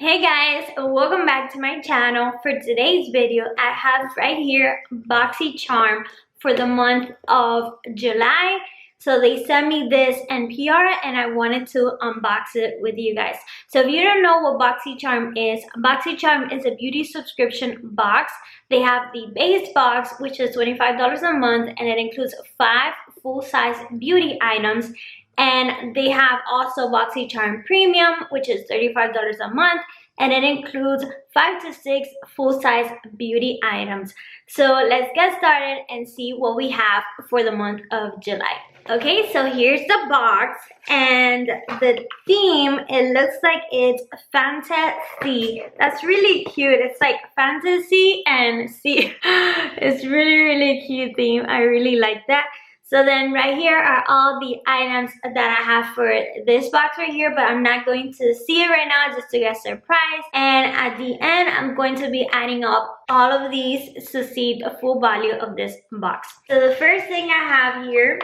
Hey guys, welcome back to my channel. For today's video, I have right here Boxycharm for the month of July. So they sent me this NPR and I wanted to unbox it with you guys. So if you don't know what Boxycharm is a beauty subscription box. They have the base box, which is $25 a month, and it includes 5 full-size beauty items. And they have also Boxycharm Premium, which is $35 a month, and it includes 5 to 6 full-size beauty items. So let's get started and see what we have for the month of July. Okay, so here's the box, and the theme, it looks like it's fantasy. That's really cute. It's like fantasy and sea. It's really cute theme. I really like that. So then right here are all the items that I have for this box right here, but I'm not going to see it right now just to get surprised. And at the end, I'm going to be adding up all of these to see the full value of this box. So the first thing I have here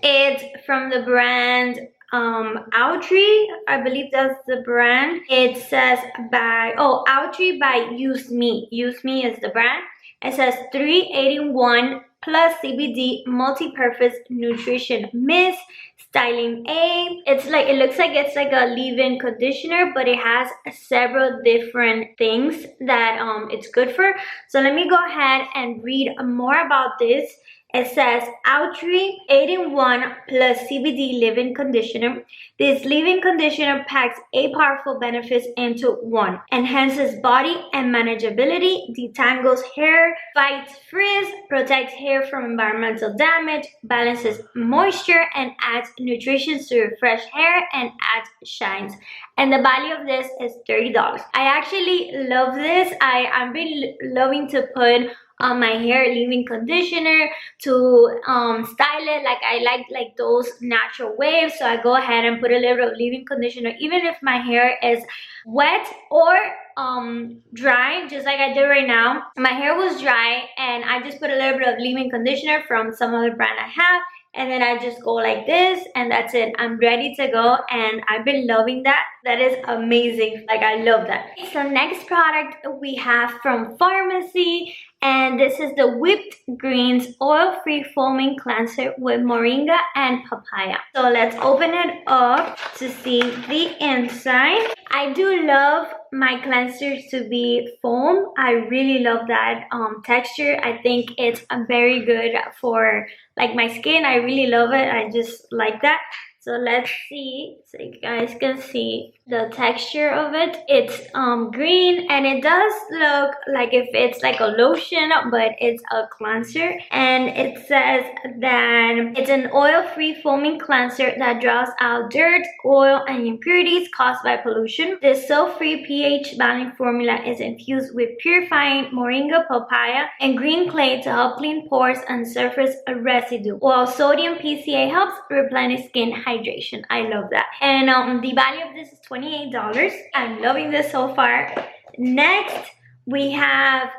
is from the brand Aubrey. I believe that's the brand. It says by Aubrey by Use Me. Use Me is the brand. It says 381 plus CBD multi-purpose nutrition mist, styling A. It looks like it's like a leave-in conditioner, but it has several different things that it's good for. So let me go ahead and read more about this. It says Aubrey 8-in-1 plus CBD leave-in conditioner. This leave-in conditioner packs 8 powerful benefits into one. Enhances body and manageability, detangles hair, fights frizz, protects hair from environmental damage, balances moisture, and adds nutrition to refresh hair and add shines. And the value of this is $30. I actually love this. I've been loving to put on my hair leave-in conditioner to style it. Like I like those natural waves, so I go ahead and put a little bit of leave-in conditioner even if my hair is wet or dry, just like I did right now. My hair was dry and I just put a little bit of leave-in conditioner from some other brand I have, and then I just go like this and that's it. I'm ready to go, and I've been loving that. That is amazing. Like, I love that. So next product we have from Pharmacy, and this is the Whipped Greens Oil-Free Foaming Cleanser with Moringa and Papaya. So let's open it up to see the inside. I do love my cleansers to be foam. I really love that texture. I think it's very good for like my skin. I really love it. I just like that. So let's see, so you guys can see the texture of it. It's green, and it does look like if it's like a lotion, but it's a cleanser. And it says that it's an oil-free foaming cleanser that draws out dirt, oil, and impurities caused by pollution. This soap-free pH-balanced formula is infused with purifying moringa, papaya, and green clay to help clean pores and surface residue, while sodium PCA helps replenish skin hydration. I love that. And the value of this is $28. I'm loving this so far. Next we have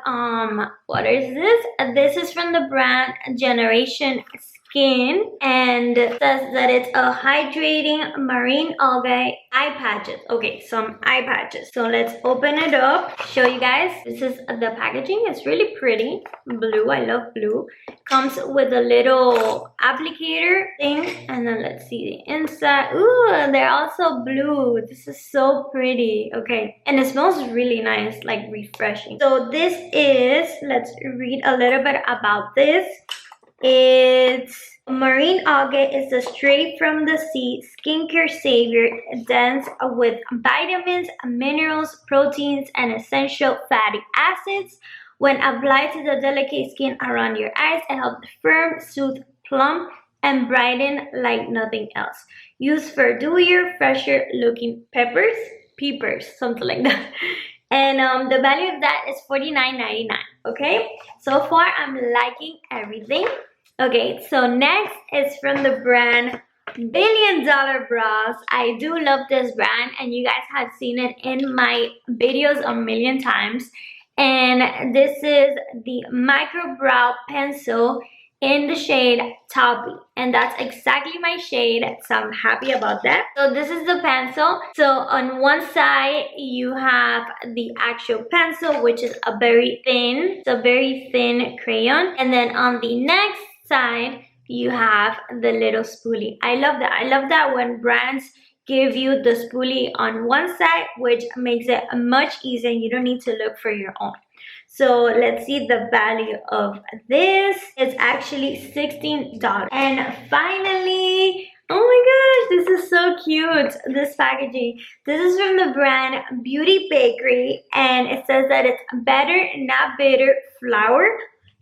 what is this? This is from the brand Generation Skin, and it says that it's a hydrating marine algae eye patches. Okay, some eye patches. So let's open it up, show you guys. This is the packaging. It's really pretty blue. I love blue. Comes with a little applicator thing, and then let's see the inside. Ooh, they're also blue. This is so pretty. Okay, and it smells really nice, like refreshing. So this is, let's read a little bit about this. It's marine algae is a straight from the sea skincare savior, dense with vitamins, minerals, proteins, and essential fatty acids. When applied to the delicate skin around your eyes, it helps firm, soothe, plump, and brighten like nothing else. Used for dewier, fresher looking peppers, something like that. And the value of that is $49.99. Okay, so far I'm liking everything. Okay, so next is from the brand Billion Dollar Brows. I do love this brand, and you guys have seen it in my videos a million times. And this is the micro brow pencil in the shade Taupey, and that's exactly my shade, so I'm happy about that. So this is the pencil. So on one side you have the actual pencil, which is a very thin crayon, and then on the next side you have the little spoolie. I love that. I love that when brands give you the spoolie on one side, which makes it much easier. You don't need to look for your own. So let's see the value of this. It's actually $16. And finally, oh my gosh, this is so cute, this packaging. This is from the brand Beauty Bakery, and it says that it's better, not bitter flour.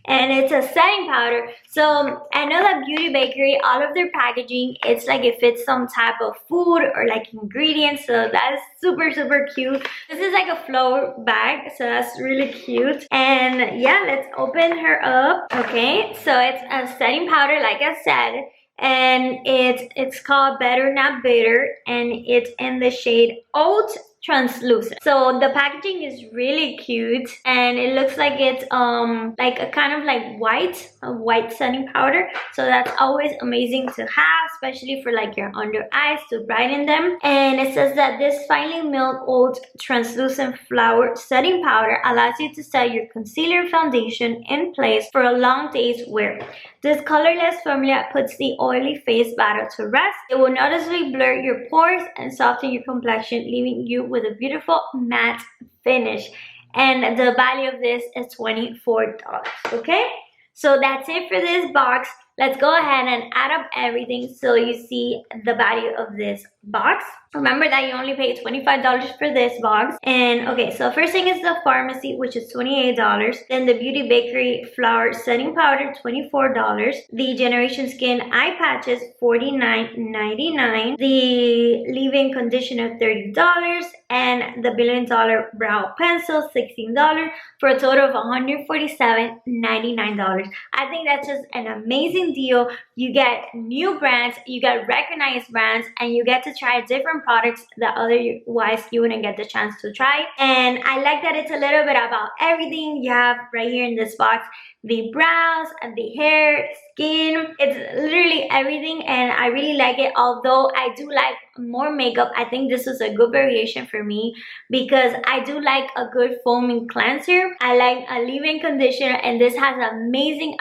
And it's a setting powder. So I know that Beauty Bakery, all of their packaging, it's like if it's some type of food or like ingredients. So that's super cute. This is like a flour bag, so that's really cute. And yeah, let's open her up. Okay, so it's a setting powder, like I said, and it's called Better Not Bitter, and it's in the shade Oat Translucent. So the packaging is really cute, and it looks like it's like a kind of like white setting powder. So that's always amazing to have, especially for like your under eyes, to brighten them. And it says that this finely milled oat translucent flour setting powder allows you to set your concealer foundation in place for a long day's wear. This colorless formula puts the oily face battle to rest. It will noticeably blur your pores and soften your complexion, leaving you with a beautiful matte finish. And the value of this is $24. Okay, so that's it for this box. Let's go ahead and add up everything so you see the value of this box. Remember that you only pay $25 for this box. And okay, so first thing is the pharmacy, which is $28. Then the Beauty Bakery flour setting powder, $24. The Generation Skin eye patches, $49.99. The leave-in conditioner, $30. And the Billion Dollar brow pencil, $16, for a total of $147.99. I think that's just an amazing deal. You get new brands, you get recognized brands, and you get to try different products that otherwise you wouldn't get the chance to try. And I like that it's a little bit about everything. You have right here in this box the brows and the hair, skin. It's literally everything, and I really like it. Although I do like more makeup, I think this was a good variation for me because I do like a good foaming cleanser. I like a leave-in conditioner, and this has amazing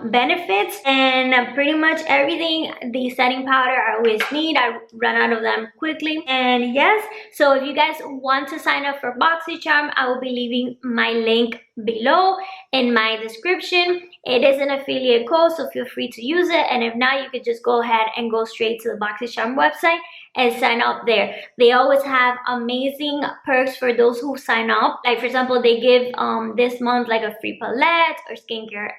benefits, and pretty much everything. The setting powder I always need, I run out of them quickly. And yes, so if you guys want to sign up for Boxycharm, I will be leaving my link below in my description. It is an affiliate code, so feel free to use it. And if not, you could just go ahead and go straight to the Boxycharm website and sign up there. They always have amazing perks for those who sign up. Like for example, they give this month like a free palette or skincare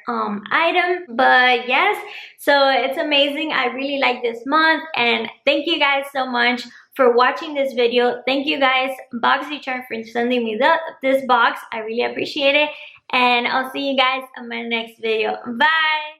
item. But yes, so it's amazing. I really like this month, and thank you guys so much for watching this video. Thank you guys, Boxycharm, for sending me this box. I really appreciate it, and I'll see you guys in my next video. Bye.